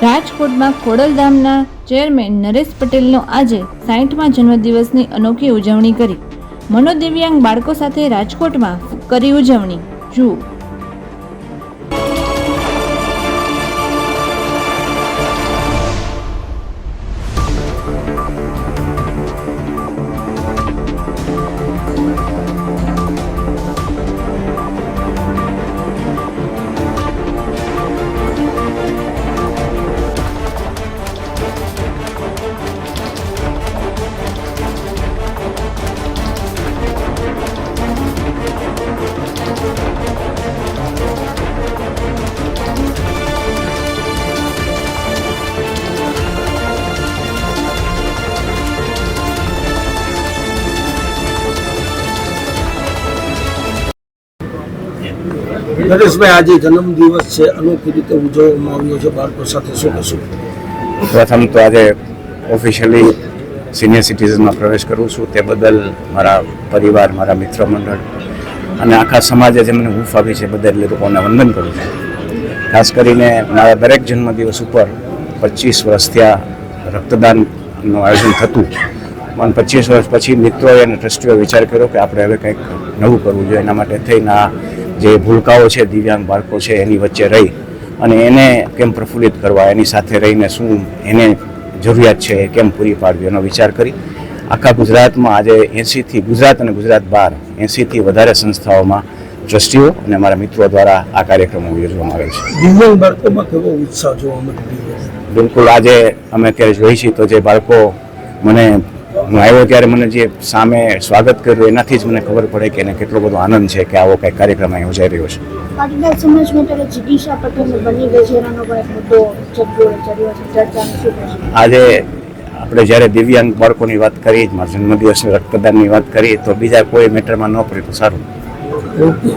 રાજકોટમાં ખોડલધામના ચેરમેન નરેશ પટેલનો આજે 60મા જન્મદિવસની અનોખી ઉજવણી કરી. મનોદિવ્યાંગ બાળકો સાથે રાજકોટમાં કરી ઉજવણી. જુઓ. નરેશભાઈ, આજે જન્મદિવસ છે, અનોખી રીતે ઉજવવામાં આવ્યો છે, બાળકો સાથે શું કહેશું? પ્રથમ તો આજે ઓફિશિયલી સિનિયર સિટીઝનમાં પ્રવેશ કરું છું. તે બદલ મારા પરિવાર, મારા મિત્ર મંડળ અને આખા સમાજે જે મને હૂંફ આપી છે બધા એટલે લોકોને વંદન કરું છું. ખાસ કરીને મારા દરેક જન્મદિવસ ઉપર 25 વર્ષ ત્યાં રક્તદાનનું આયોજન થતું, પણ 25 વર્ષ પછી મિત્રોએ અને ટ્રસ્ટીઓએ વિચાર કર્યો કે આપણે હવે કંઈક નવું કરવું જોઈએ. એના માટે થઈને આ જે ભૂલકાઓ છે, દિવ્યાંગ બાળકો છે, એની વચ્ચે રહી અને એને કેમ પ્રફુલ્લિત કરવા, એની સાથે રહીને શું એને જરૂરિયાત છે એ કેમ પૂરી પાડવી એનો વિચાર કરી આખા ગુજરાતમાં આજે 80થી ગુજરાત અને ગુજરાત બહાર 80થી વધારે સંસ્થાઓમાં ટ્રસ્ટીઓ અને મારા મિત્રો દ્વારા આ કાર્યક્રમો યોજવામાં આવે છે. દિવ્યાંગ બાળકોમાં કેવો ઉત્સાહ જોવા મળે? બિલકુલ, આજે અમે અત્યારે જોઈએ છીએ તો જે બાળકો મને હું આવ્યો ત્યારે મને જે સામે સ્વાગત કર્યું એનાથી જ મને ખબર પડે કે એને કેટલો બધો આનંદ છે કે આવો કંઈક કાર્યક્રમ અહીં યોજાઈ રહ્યો છે. પાટીદાર સમાજ માટે જિગીશા પટેલ બની ગઈ છે, એનો પણ એક મુદ્દો ચર્ચાનો શું કહેશો? આજે આપણે જ્યારે દિવ્યાંગ બાળકોની વાત કરી, મારા જન્મદિવસની રક્તદાનની વાત કરી, તો બીજા કોઈ મેટરમાં ન પડે તો સારું. ઓકે.